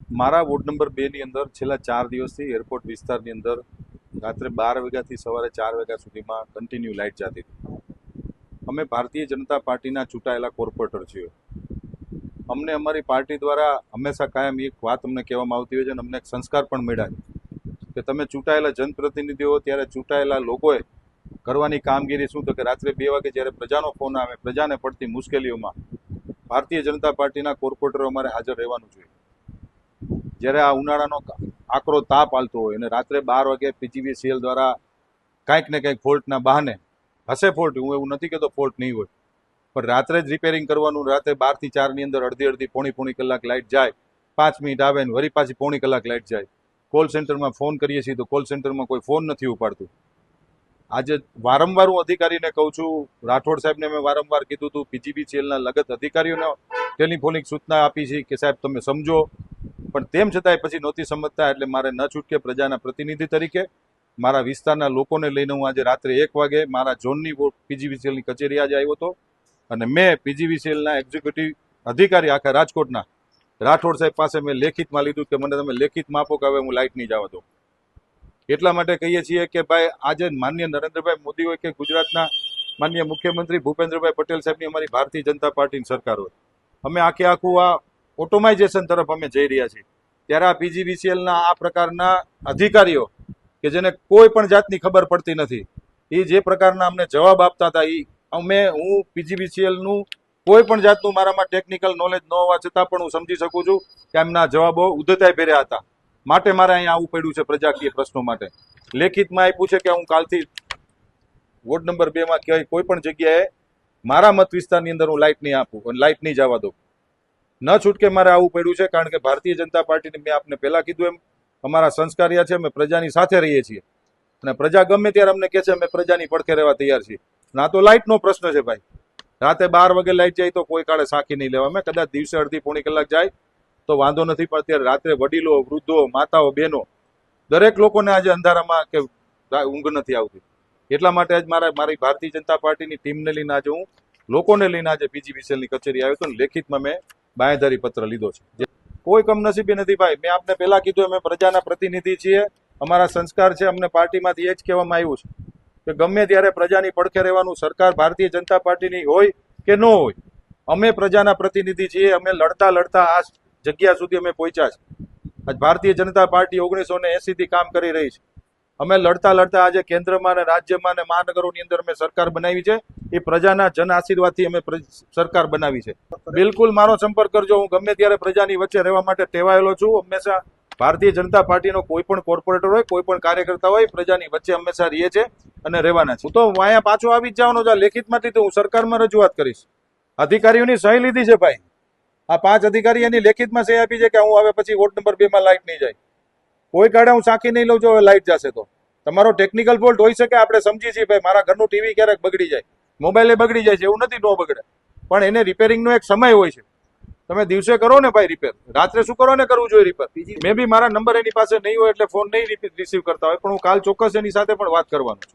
મારા ward number 2 ની અંદર છેલ્લા 4 દિવસથી એરપોર્ટ વિસ્તારની અંદર રાત્રે 12 વાગ્યાથી સવારે 4 વાગ્યા સુધીમાં કન્ટિન્યુ લાઇટ જતી હતી। અમે ભારતીય જનતા પાર્ટીના ચૂંટાયેલા કોર્પોરેટર છીએ। અમને અમારી પાર્ટી દ્વારા હંમેશા કાયમ એક વાત અમને કહેવામાં આવતી હોય છે અને અમને એક સંસ્કાર પણ મળ્યા છે કે તમે ચૂંટાયેલા જનપ્રતિનિધિઓ ત્યારે ચૂંટાયેલા લોકોએ કરવાની કામગીરી શું, તો કે રાત્રે 2 વાગે જ્યારે પ્રજાનો ફોન આવે, પ્રજાને પડતી મુશ્કેલીઓમાં ભારતીય જનતા પાર્ટીના કોર્પોરેટરો અમારે હાજર રહેવાનું જોઈએ। જ્યારે આ ઉનાળાનો આકરો તાપ હાલતો હોય અને રાત્રે 12 વાગે પીજીવીસીએલ દ્વારા કાંઈક ને કંઈક ફોલ્ટના બહાને, હશે ફોલ્ટ, હું એવું નથી કહેતો ફોલ્ટ નહીં હોય, પણ રાત્રે જ રિપેરિંગ કરવાનું, રાત્રે 12 થી 4 ની અંદર અડધી પોણી કલાક લાઇટ જાય, 5 મિનિટ આવે ને વળી પાછી પોણી કલાક લાઇટ જાય। કોલ સેન્ટરમાં ફોન કરીએ છીએ તો કોલ સેન્ટરમાં કોઈ ફોન નથી ઉપાડતું। આજે વારંવાર હું અધિકારીને કહું છું, રાઠોડ સાહેબને મેં વારંવાર કીધું હતું, પીજીવીસીએલના લગત અધિકારીઓને ટેલિફોનિક સૂચના આપી છે કે સાહેબ તમે સમજો, પણ તેમ છતાંય પછી નહોતી સમજતા। એટલે મારે ન છૂટકે પ્રજાના પ્રતિનિધિ તરીકે મારા વિસ્તારના લોકોને લઈને હું આજે રાત્રે 1 વાગે મારા ઝોનની પીજીવીસીએલની કચેરી આજે આવ્યો હતો અને મેં પીજીવીસીએલના એક્ઝિક્યુટિવ અધિકારી આખા રાજકોટના રાઠોડ સાહેબ પાસે મેં લેખિતમાં લીધું કે મને તમે લેખિતમાં આપો કે હવે હું લાઇટ નહીં જવા દઉં। એટલા માટે કહીએ છીએ કે ભાઈ આજે માનનીય નરેન્દ્રભાઈ મોદી હોય કે ગુજરાતના માનનીય મુખ્યમંત્રી ભૂપેન્દ્રભાઈ પટેલ સાહેબની અમારી ભારતીય જનતા પાર્ટીની સરકાર હોય, અમે આખું આ ઓટોમાઇઝેશન તરફ અમે જઈ રહ્યા છીએ, ત્યારે આ પીજીવીસીએલના આ પ્રકારના અધિકારીઓ કે જેને કોઈ પણ જાતની ખબર પડતી નથી, એ જે પ્રકારના અમને જવાબ આપતા હતા, હું પીજીવીસીએલનું કોઈ પણ જાતનું મારામાં ટેકનિકલ નોલેજ ન હોવા છતાં પણ હું સમજી શકું છું કે એમના જવાબો ઉદ્ધતાઈ ભર્યા હતા, માટે મારે અહીંયા આવવું પડ્યું છે પ્રજાકીય પ્રશ્નો માટે। લેખિતમાં આપ્યું છે કે હું કાલથી વોર્ડ નંબર 2 માં કોઈ પણ જગ્યાએ મારા મત વિસ્તારની અંદર હું લાઇટ નહીં આપું અને લાઇટ નહીં જવા દઉં। ન છૂટકે મારે આવવું પડ્યું છે, કારણ કે ભારતીય જનતા પાર્ટીને મેં આપને પહેલા કીધું એમ અમારા સંસ્કારિયા છે, અમે પ્રજાની સાથે રહીએ છીએ અને પ્રજા ગમે ત્યારે અમને કહે છે અમે પ્રજાની પડખે રહેવા તૈયાર છીએ। ના તો લાઇટનો પ્રશ્ન છે ભાઈ, રાતે 12 વાગે લાઇટ જાય તો કોઈ કાળે સાખી નહીં લેવા, અમે કદાચ દિવસે અડધી પોણી કલાક જાય તો વાંધો નથી, પણ અત્યારે રાત્રે વડીલો, વૃદ્ધો, માતાઓ, બહેનો દરેક લોકોને આજે અંધારામાં કે ઊંઘ નથી આવતી। એટલા માટે આજ મારી ભારતીય જનતા પાર્ટીની ટીમને લઈને આજે હું લોકોને લઈને આજે પીજીવીસીએલની કચેરી આવ્યો હતો અને લેખિતમાં મેં બાંયધરી પત્ર લીધો છે। કોઈ કમનસીબી નથી ભાઈ, મેં આપને પહેલા કીધું અમે પ્રજાના પ્રતિનિધિ છીએ, અમારા સંસ્કાર છે, અમને પાર્ટીમાંથી એ જ કહેવામાં આવ્યું છે કે ગમે ત્યારે પ્રજાની પડખે રહેવાનું, સરકાર ભારતીય જનતા પાર્ટીની હોય કે ન હોય, અમે પ્રજાના પ્રતિનિધિ છીએ। અમે લડતા લડતા આ જગ્યા સુધી અમે પહોંચ્યા છે। આજ ભારતીય જનતા પાર્ટી 1980 થી કામ કરી રહી છે, અમે લડતા લડતા આજે કેન્દ્રમાં અને રાજ્યમાં અને મહાનગરોની અંદર અમે સરકાર બનાવી છે, એ પ્રજાના જન આશીર્વાદથી અમે સરકાર બનાવી છે। બિલકુલ મારો સંપર્ક કરજો, હું ગમે ત્યારે પ્રજાની વચ્ચે રહેવા માટે ટેવાયેલો છું। હંમેશા ભારતીય જનતા પાર્ટીનો કોઈ પણ કોર્પોરેટર હોય, કોઈ પણ કાર્યકર્તા હોય, પ્રજાની વચ્ચે હંમેશા રહીએ છે અને રહેવાના છે। હું તો અહીંયા પાછો આવી જ જવાનો, લેખિતમાંથી તો હું સરકારમાં રજૂઆત કરીશ। અધિકારીઓની સહી લીધી છે ભાઈ, આ 5 અધિકારી એની લેખિતમાં સહી આપી છે કે હું હવે પછી વોર્ડ નંબર 2 માં લાઇટ નહીં જાય, કોઈ કાળે હું સાખી નહીં લઉં છું હવે લાઇટ જશે તો। તમારો ટેકનિકલ ફોલ્ટ હોઈ શકે, આપણે સમજી છીએ ભાઈ, મારા ઘરનું ટીવી ક્યારેક બગડી જાય, મોબાઈલે બગડી જાય છે, એવું નથી ન બગડે, પણ એને રિપેરિંગનો એક સમય હોય છે। તમે દિવસે કરો ને ભાઈ રિપેર, રાત્રે શું કરો ને કરવું જોઈએ રિપેર। મે બી મારા નંબર એની પાસે નહીં હોય એટલે ફોન નહીં રિસીવ કરતા હોય, પણ હું કાલ ચોક્કસ એની સાથે પણ વાત કરવાનો છું।